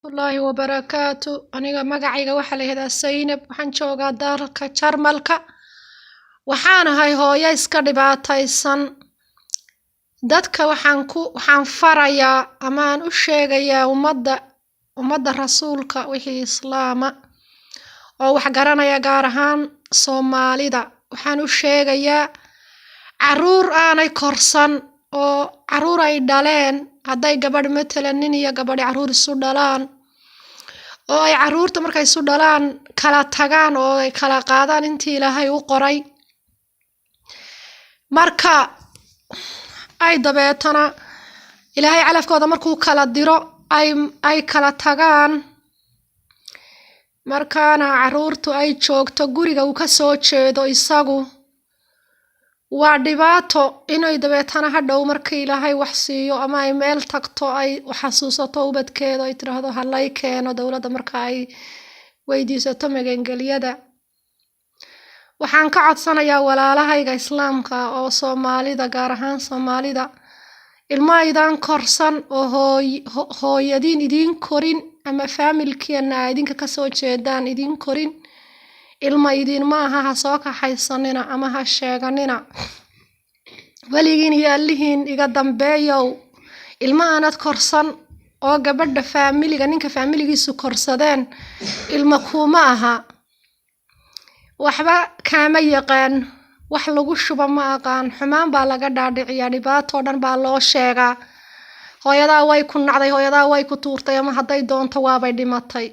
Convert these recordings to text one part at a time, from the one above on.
الله وبركاته أنا مقعيقة وحلي هذا سينب وحن جوغا دارك جرمالك وحان هاي هويا iska dhibaataysan dadka waxaan farayaa ama aan u sheegayaa ummadda rasuulka wixii islaama oo wax garanaya gaar ahaan Soomaalida waxaan u sheegayaa caruur aanay korsan oo caruur ay dhaleen hadday gabadh matalan nin iyo gabadh caruur isu dhalaan oo ay caruurta markay isu dhalaan kala tagaan oo ay kala qaadaan intii Ilaahay u qoray marka ay dabeetana Ilaahay calafkooda markuu kala diro ay kala tagaan markaana caruurtu ay joogto guriga uu ka soo jeedo isagu waa dhibaato inay dabeetana hadhow markii Ilaahay wax siiyo ama ay meel tagto ay xasuusato ubadkeeda ay tiraahdo halay keeno dawladda marka ay weydiisato magangeliyada waxaan ka codsanayaa walaalahayga islaamka oo Soomaalida gaar ahaan Soomaalida ilmaaydan korsan oo hooyadin idin korin ama familkeena idinka ka soo jeedaan idin korin ilma idin ma aha ha soo kaxaysanina ama ha sheeganina waligiin iyo allihiin iga dambeeyow ilma aanad korsan oo gabadha family-ga ninka family-giisu korsadeen ilma kuma aha waxba kaama yaqaan wax lagu shuba ma aqaan xumaan baa laga dhaadhiciyaa dhibaato dhan baa loo sheegaa hooyadaa way ku nacday hooyadaa way ku tuurtay ama hadday doonto waabay dhimatay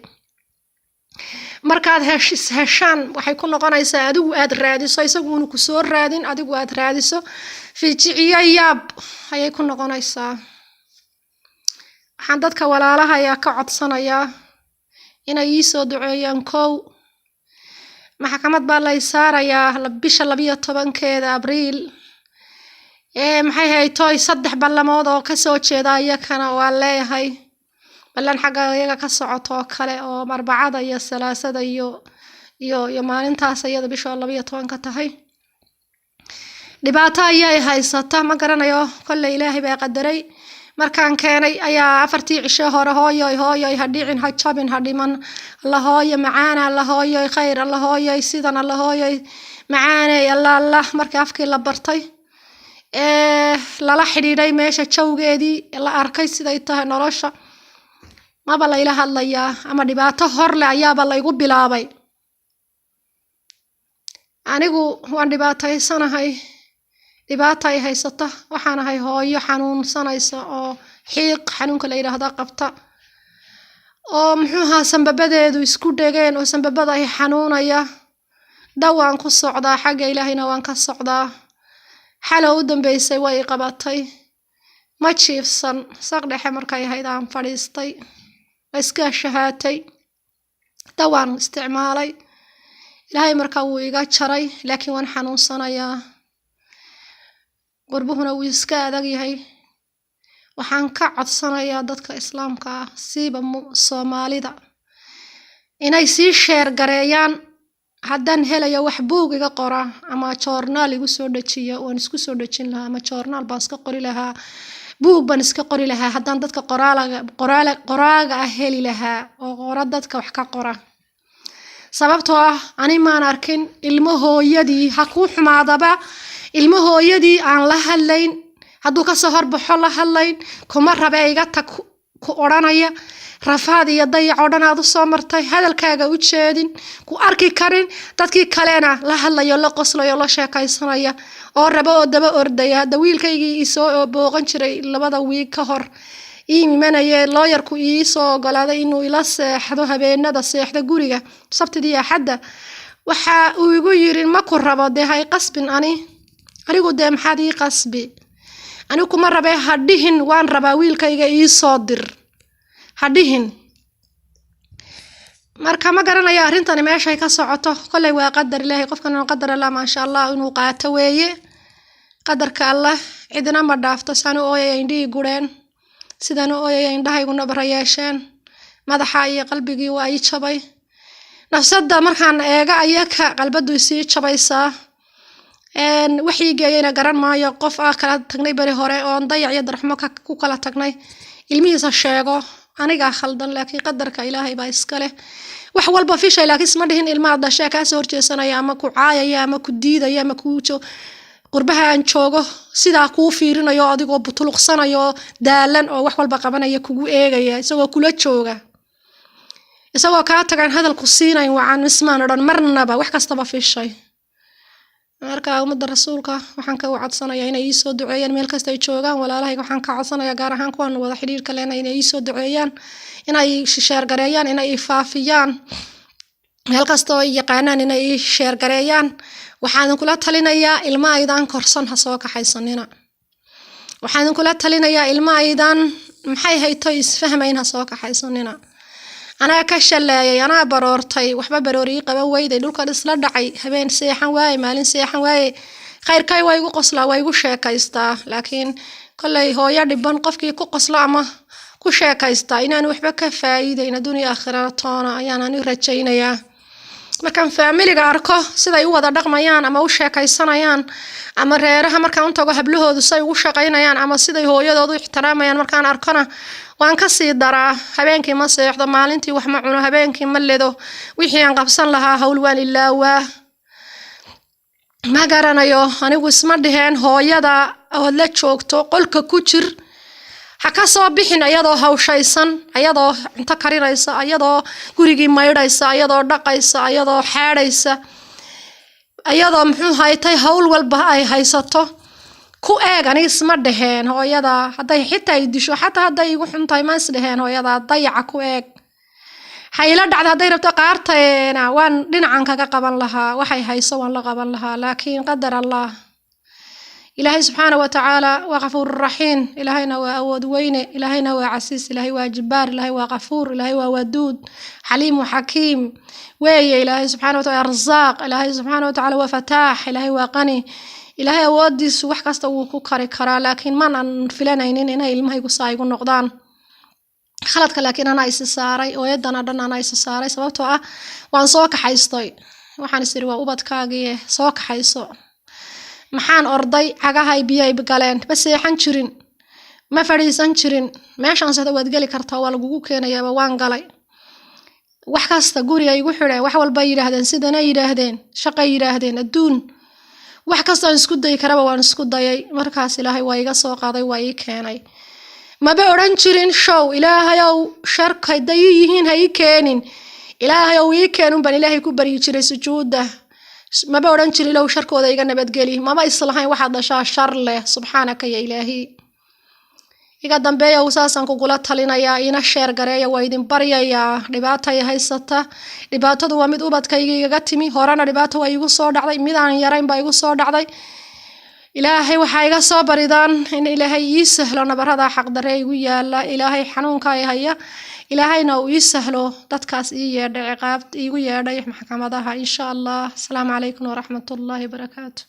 markaad heshaan waxay ku noqonaysaa adigu aad raadiso isagu ku soo raadin adigu aad raadiso fiiciyo yaab ayay ku noqonaysaa waxaan dadka walaalaha ayaa ka codsanayaa inay ii soo duceeyaan kow maxkamad baa la saarayaa bisha 12keeda Abriil maxay haytay 3 ballamood oo ka soo jeeda ayakana waa leeyahay ballan xagga iyaga ka socoto kale oo Arbacada iyo Salaasada iyo maalintaas ayada bisha 12 ka tahay dhibaato ayay haysata ma garanayo kulli Ilaahay baa qadaray markaan keenay ayaa 4 cisho hore hooyoy hadhiicin ha jabin ha dhiman la hooyo macaana la hooyo khayr la hooyo sidana la hooyo macaana Allah markii afkii la bartay lala xidhiidhay meesha jawgeedii la arkay siday tahay nolosha maba la ila hadlayaa ama dhibaato hor leh ayaaba la igu bilaabay anigu waan dhibaataysanahay dhibaato ay haysata waxaan ahay hooyo xanuunsanaysa oo xiiq xanuunka la yiraahdo qabta oo muxuu ahaa sanbabadeedu isku dhageen oo sanbabada ay xanuunaya dawaan ku socdaa xagga Ilaahayna waan ka socdaa xalow dambeysay way qabatay ma jiifsan saqdhexe markay ahayd aan fadhiistay iska shahaatay dawaan isticmaalay Ilaahay markaa wuu iga jaray laakiin waan xanuunsanayaa qurbuhuna wuu iska adag yahay waxaan ka codsanayaa dadka islaamka ah siiba Soomaalida inay si share gareeyaan haddaan helayo wax buug iga qora ama journal igu soo dhajiyo waan isku soo dhajin lahaa ama journal baan iska qori lahaa buug baan iska qori lahaa haddaan dadka qoraaga heli lahaa oo qora dadka wax ka qora sababtoo ah ani maan arkin ilmo hooyadii ha ku xumaadaba ilmo hooyadii aan la hadlayn hadduu ka soo horbaxo la hadlayn kuma rabe iga tag ku oranaya rafaad iyo dayac oo dhan aad u soo martay hadalkaaga u jeedin ku arki karin dadkii kalena la hadlayo la qoslayo la sheekaysanaya oo rabo oo daba ordaya wiilkaygii isoo booqan jiray 2 wiig ka hor iimanaya lawyer-ku ii soo ogolaaday inuu ila seexdo habeenada seexda guriga sabtidii axadda waxa uu igu yiri ma ku rabo hay qasbin anigu maxaad ii qasbi anigu kuma rabe hadhihin waan rabaa wiilkayga ii soo dir hadhihin marka ma garanayo arintani meeshay ka socoto kulay waa qadar Ilaahay qofkana qadar Allah ma sha Allah inuu qaato weeye qadarka Allah cidina ma dhaafto sano ooyay indhii gureen sidaan ooyay indhahaygu nabrayeesheen madaxa iyo qalbigii waa ay jabay nafsada markaan eega ayaka qalbadu isii jabaysaa waxigeeyna garan maayo qof kala tagnay bari hore oo dayac iyo darxmo ku kala tagnay ilmihiisa sheego aniga khaldan laakiin qadarka ilaahay baa iska leh wax walba fishay laakiin isma dhihin ilmaha dhashay ka soo horjeesanaya ama ku caayaya ama ku diidaya ama ku qurbaha aan joogo sidaa kuu fiirinayo adigoo butuluqsanayo daalan oo wax walba qabanaya kugu eegaya isagoo kula jooga isagoo ka tagan hadalku siinay waxaan ismaan dhan marnaba wax kastaba fishay marka umada rasuulka waxaan ka wacadsanayaa inay ii soo duceeyaan meel kasta ay joogaan walaalahayga waxaan ka codsanayaa gaar ahaan kuwan wada xiriirka leenay inay ii soo duceeyaan inay sheer gareeyaan inay faafiyaan meel kasta oo yaqaanaan inay sheer gareeyaan waxaan kula talinayaa ilma aydan korsan ha soo kaxaysanina waxaan kula talinayaa ilma aydan maxay hayto isfahmayn ha soo kaxaysanina أنا كشلاي أنا برورتي وحبا بروري قبا ويدي دولكا isla dhacay habeen seexan waay maalin seexan waay khayrkay way ugu qosla way ugu sheekaysta laakiin kulay hooyo dhiban qofkii ku qosla ama ku sheekaysta inaan waxba ka faa'iideyn dunya aakhirada toona ayaan rajaynayaa markaan family-ga arko siday u wada dhaqmayaan ama u sheekaysanayaan ama reeraha markaan u tago hablahoodu say ugu shaqaynayaan ama siday hooyadoodu ixtiraamayaan markaan arkana waan ka sii daraa habeenkii ma seexdo maalintii wax ma cuno habeenkii ma leedo wixii aan qabsan lahaa hawl waan ilaawa ma garanayo anigu isma dhiheen hooyada oo la joogto qolka ku jir ha ka soo bixin ayadoo hawshaysan ayadoo inta karinaysa ayadoo gurigii maydhaysa ayadoo dhaqaysa ayadoo xaadhaysa ayadoo muxuu haytay hawl walba ay haysato ku eeg aniga isma dhaheen hooyada haday xitaa ay disho xataa haday igu xuntahay ma is dhaheen hooyada dayaca ku eeg hayla dhacda haday rabto qaarteena waan dhinacan kaga qaban lahaa waxay hayso waan la qaban lahaa laakiin qadar Allah إلهي سبحانه وتعالى وغفور رحيم إلهينا وأود وين إلهينا وعسيس إلهي وجبار إلهي وغفور إلهي وودود حليم وحكيم ويا إلهي سبحانه وتعالى رزاق إلهي سبحانه وتعالى وفتاح إلهي وغني إلهي وديس وحكست وكوكري كرا لكن ما نفلنا إننا إلمه يقصا يقول نقدان خلتك لكن أنا إسساري ويدنا دنا أنا إسساري سببتها وان صوك حيستوي وحان سيروا وبدكاغي صوك حيسو maxaan orday cagahay biyay galeen bas seexan jirin ma fariisan jirin meeshaan sida wad gali kartaa waa lagu keenayaa waan galay wax kasta guri ay igu xireen wax walba yiraahdeen sidana yiraahdeen shaqay yiraahdeen adduun wax kasta aan isku day karaba waan isku dayay markaas ilaahay waa iga soo qaaday waa ii keenay ma ba oran jirin show ilaahayow sharkay dayihiin hay keenin ilaahayow ii keenun ban ilaahay ku bari jiray sujuuda ما بورن جري لو شركو ذا يجنا بتجلي ما بيصلحين واحد دشا شر له سبحانك يا إلهي يقدم بيا وساسا كقولات تلينا يا إنا شر جريا وايدين بريا يا رباطة يا هاي ستا رباطة دو وامد أوبات كي يجتمي هرانا رباطة ويجو صور عضي ميدان يرين بيجو صور عضي إلهي وحاجة صبر إذن إن إلهي يسهل أنا برهذا حق دري ويا لا إلهي حنون كاي هيا إلهي نو يسهلو تتكاس إيه عقاب إيه محكمة إن شاء الله. السلام عليكم ورحمة الله وبركاته.